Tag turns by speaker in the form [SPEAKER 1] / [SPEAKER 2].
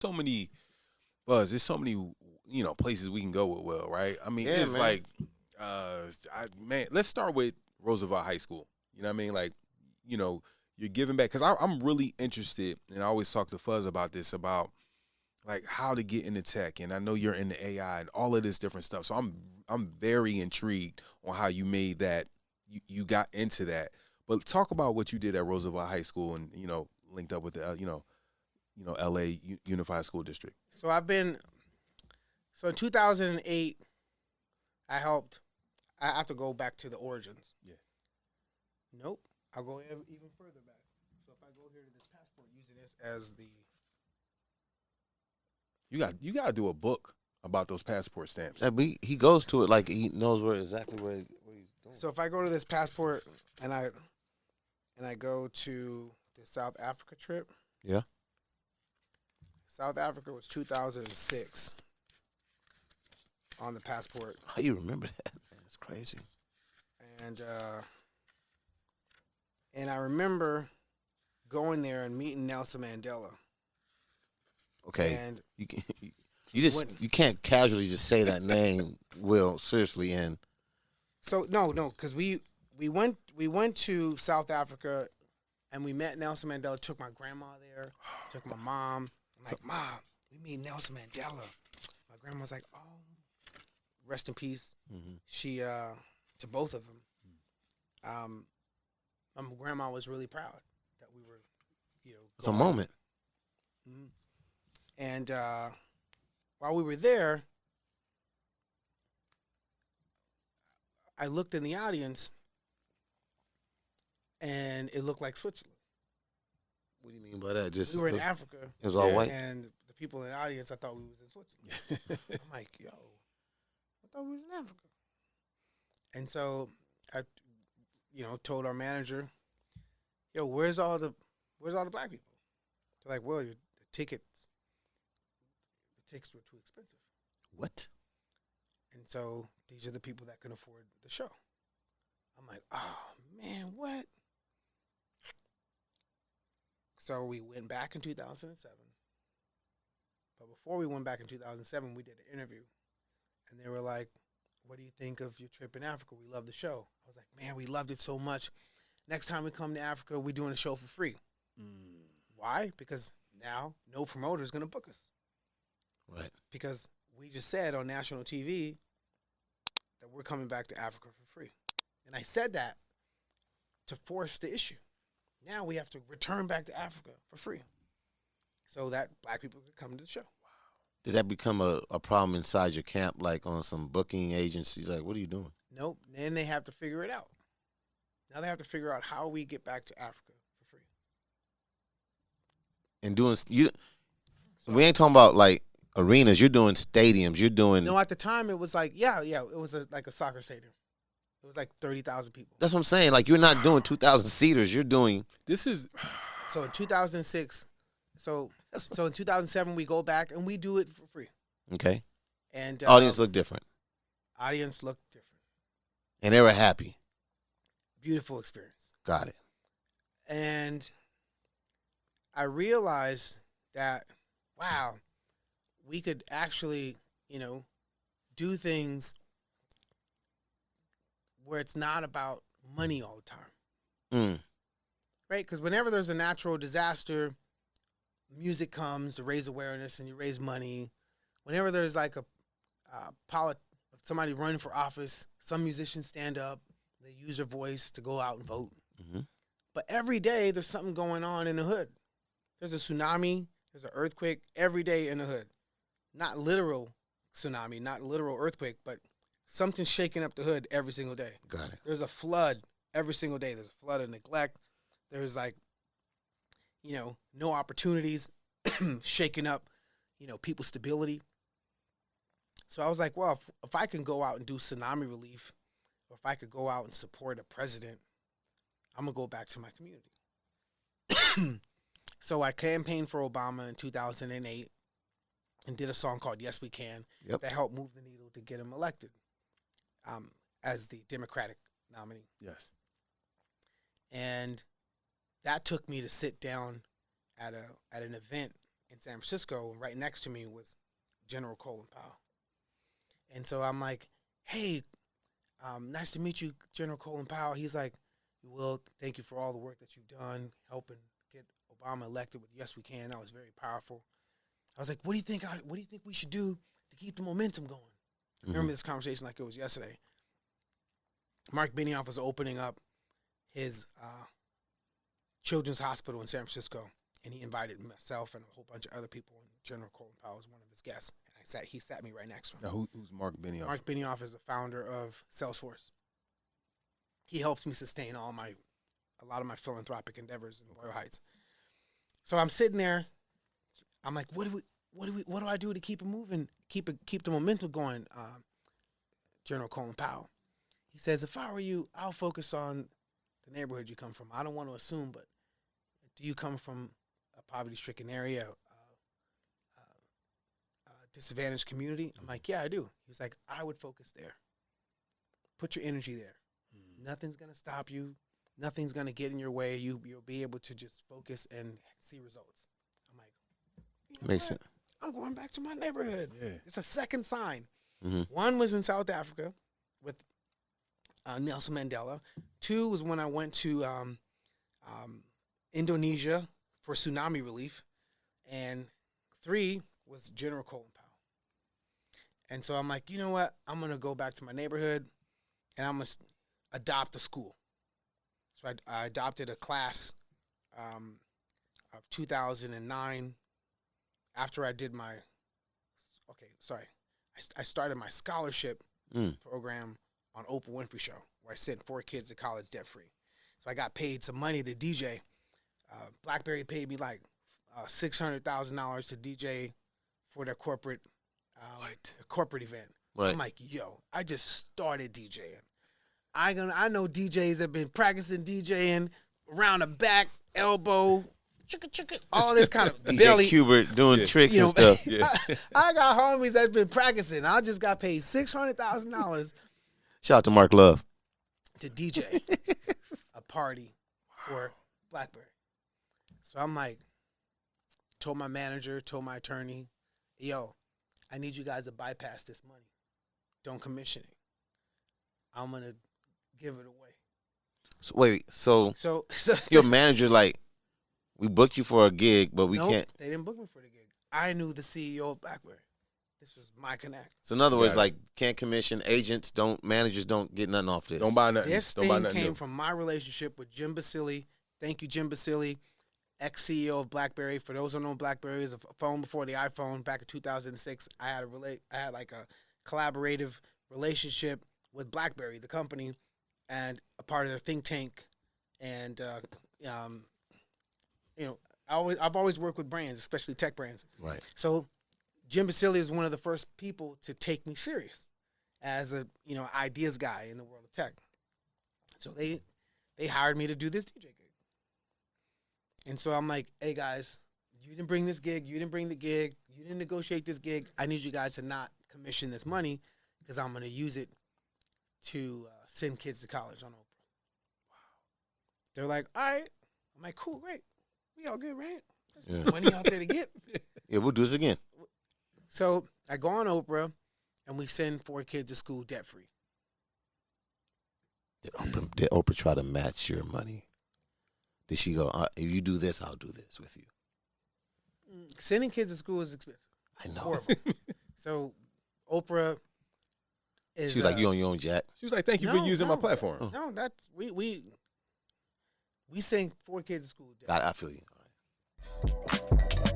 [SPEAKER 1] So many Buzz. There's so many places we can go with Will, right? I mean,
[SPEAKER 2] Yeah,
[SPEAKER 1] it's
[SPEAKER 2] man.
[SPEAKER 1] like, man. Let's start with Roosevelt High School. You know what I mean? Like, you know, you're giving back because I'm really interested, and I always talk to Fuzz about this about like how to get into tech, and I know you're into AI and all of this different stuff. So I'm very intrigued on how you made that. You got into that, but talk about what you did at Roosevelt High School, and linked up with the LA Unified School District.
[SPEAKER 3] So I've been so in 2008 I helped. I have to go back to the origins.
[SPEAKER 1] Yeah.
[SPEAKER 3] Nope. I'll go even further back. So if I go here to this passport, using this as the
[SPEAKER 1] You got to do a book about those passport stamps.
[SPEAKER 2] He goes to it like he knows exactly what he's doing.
[SPEAKER 3] so if I go to this passport and I go to the South Africa trip.
[SPEAKER 2] Yeah.
[SPEAKER 3] South Africa was 2006 on the passport,
[SPEAKER 2] How you remember that? Man, it's crazy.
[SPEAKER 3] and I remember going there and meeting Nelson Mandela.
[SPEAKER 2] Okay.
[SPEAKER 3] And
[SPEAKER 2] You can, you can't casually just say that name, Will, seriously, and
[SPEAKER 3] so no, because we went to South Africa and we met Nelson Mandela. Took my grandma there, took my mom. I'm like, Mom, we meet Nelson Mandela. My grandma's like, oh, rest in peace. She to both of them. My grandma was really proud that we were,
[SPEAKER 2] it's a
[SPEAKER 3] going.
[SPEAKER 2] moment.
[SPEAKER 3] Mhm. And while we were there, I looked in the audience, and it looked like Switzerland.
[SPEAKER 2] What do you mean by that? Just
[SPEAKER 3] We were in Africa.
[SPEAKER 2] It was all
[SPEAKER 1] Yeah.
[SPEAKER 2] white.
[SPEAKER 3] And the people in the audience, I thought we was in Switzerland. I'm like, yo, I thought we was in Africa. And so I, told our manager, yo, where's all the black people? They're like, well, the tickets were too expensive.
[SPEAKER 2] What?
[SPEAKER 3] And so these are the people that can afford the show. I'm like, oh man, what? So we went back in 2007. But before we went back in 2007, we did an interview. And they were like, what do you think of your trip in Africa? We love the show. I was like, man, we loved it so much. Next time we come to Africa, we're doing a show for free. Why? Because now no promoter is going to book us.
[SPEAKER 2] Right.
[SPEAKER 3] Because we just said on national TV that we're coming back to Africa for free. And I said that to force the issue. Now we have to return back to Africa for free so that black people could come to the show.
[SPEAKER 2] Did that become a problem inside your camp, like on some booking agencies? Like, what are you doing?
[SPEAKER 3] Nope. Then they have to figure it out. Now they have to figure out how we get back to Africa for free.
[SPEAKER 2] And we ain't talking about like arenas. You're doing stadiums. You're doing.
[SPEAKER 3] No, at the time it was like, it was like a soccer stadium. It was like 30,000 people.
[SPEAKER 2] That's what I'm saying. Like, you're not doing 2,000 seaters. You're doing.
[SPEAKER 1] This is
[SPEAKER 3] So in 2006, so in 2007 we go back and we do it for free.
[SPEAKER 2] Okay.
[SPEAKER 3] And
[SPEAKER 2] Audience looked different,
[SPEAKER 3] audience looked different.
[SPEAKER 2] and they were happy.
[SPEAKER 3] Beautiful experience.
[SPEAKER 2] Got it.
[SPEAKER 3] And I realized that, wow, we could actually, do things where it's not about money all the time. Right? Because whenever there's a natural disaster, music comes to raise awareness and you raise money. Whenever there's like somebody running for office, some musicians stand up, they use their voice to go out and vote.
[SPEAKER 2] Mm-hmm.
[SPEAKER 3] But every day there's something going on in the hood. There's a tsunami, there's an earthquake every day in the hood. Not literal tsunami, not literal earthquake, but something's shaking up the hood every single day.
[SPEAKER 2] Got it.
[SPEAKER 3] There's a flood every single day. There's a flood of neglect. There's like, no opportunities, shaking up, people's stability. So I was like, well, if I can go out and do tsunami relief, or if I could go out and support a president, I'm going to go back to my community. So I campaigned for Obama in 2008 and did a song called Yes We Can that helped move the needle to get him elected as the Democratic nominee.
[SPEAKER 1] yes.
[SPEAKER 3] And that took me to sit down at an event in San Francisco. Right next to me was General Colin Powell. And so I'm like, hey, nice to meet you, General Colin Powell. He's like, Will, thank you for all the work that you've done, helping get Obama elected with Yes We Can. That was very powerful. I was like, what do you think we should do to keep the momentum going? I remember this conversation like it was yesterday. Mark Benioff was opening up his children's hospital in San Francisco, and he invited myself and a whole bunch of other people, and General Colin Powell was one of his guests. And he sat me right next to him.
[SPEAKER 1] Now, who's Mark Benioff?
[SPEAKER 3] Mark Benioff is the founder of Salesforce. He helps me sustain a lot of my philanthropic endeavors in Royal Heights. So I'm sitting there. I'm like, what do I do to keep it moving, keep the momentum going? General Colin Powell. He says, if I were you, I'll focus on the neighborhood you come from. I don't want to assume, but do you come from a poverty-stricken area, disadvantaged community? I'm like, yeah, I do. He's like, I would focus there. Put your energy there. Nothing's going to stop you. Nothing's going to get in your way. You'll be able to just focus and see results. I'm like,
[SPEAKER 2] Makes sense.
[SPEAKER 3] I'm going back to my neighborhood.
[SPEAKER 1] Yeah.
[SPEAKER 3] It's a second sign.
[SPEAKER 2] Mm-hmm.
[SPEAKER 3] One was in South Africa with Nelson Mandela. Two was when I went to Indonesia for tsunami relief. And three was General Colin Powell. And so I'm like, you know what? I'm going to go back to my neighborhood, and I'm going to adopt a school. So I adopted a class of 2009 after I did my I started my scholarship program on Oprah Winfrey Show, where I sent 4 kids to college debt-free. So I got paid some money to DJ. BlackBerry paid me like $600,000 to DJ for their corporate event.
[SPEAKER 2] Right.
[SPEAKER 3] I'm like, yo, I just started DJing. I know DJs that have been practicing DJing around the back, elbow, all this kind of
[SPEAKER 2] DJ
[SPEAKER 3] belly.
[SPEAKER 2] Kubert doing tricks and stuff.
[SPEAKER 1] Yeah.
[SPEAKER 3] I got homies that's been practicing. I just got paid $600,000
[SPEAKER 2] Shout out to Mark Love.
[SPEAKER 3] to DJ a party for BlackBerry. So I'm like, told my manager, told my attorney, yo, I need you guys to bypass this money. Don't commission it. I'm going to give it away.
[SPEAKER 2] So, wait, so
[SPEAKER 3] So
[SPEAKER 2] your manager, like, we booked you for a gig, but we
[SPEAKER 3] nope,
[SPEAKER 2] can't.
[SPEAKER 3] They didn't book me for the gig. I knew the CEO of BlackBerry. This was my connect.
[SPEAKER 2] So in other words,
[SPEAKER 1] Got it.
[SPEAKER 2] like, can't commission, managers don't get nothing off this.
[SPEAKER 1] Don't buy nothing.
[SPEAKER 3] This
[SPEAKER 1] Don't buy
[SPEAKER 3] thing
[SPEAKER 1] nothing
[SPEAKER 3] came
[SPEAKER 1] new.
[SPEAKER 3] from my relationship with Jim Basile. Thank you, Jim Basile, ex-CEO of BlackBerry. For those who don't know, BlackBerry is a phone before the iPhone. Back in 2006, I had like a collaborative relationship with BlackBerry, the company, and a part of their think tank. And I've always worked with brands, especially tech brands.
[SPEAKER 2] Right.
[SPEAKER 3] So Jim Basile is one of the first people to take me serious as a ideas guy in the world of tech. So they hired me to do this DJ gig. And so I'm like, hey guys, you didn't bring this gig, you didn't bring the gig, you didn't negotiate this gig. I need you guys to not commission this money because I'm going to use it to send kids to college on Oprah. Wow. They're like, all right. I'm like, cool, great. We all good, right? There's money out there to get.
[SPEAKER 2] Yeah, we'll do this again.
[SPEAKER 3] So I go on Oprah, and we send 4 kids to school debt-free.
[SPEAKER 2] Did Oprah try to match your money? Did she go, if you do this, I'll do this with you?
[SPEAKER 3] Sending kids to school is expensive.
[SPEAKER 2] I know.
[SPEAKER 3] Horrible. So Oprah is.
[SPEAKER 2] She was like, you on your own, Jack.
[SPEAKER 1] She was like, thank you for using my platform.
[SPEAKER 2] Oh.
[SPEAKER 3] No, that's we send 4 kids to school.
[SPEAKER 2] I feel you. All right.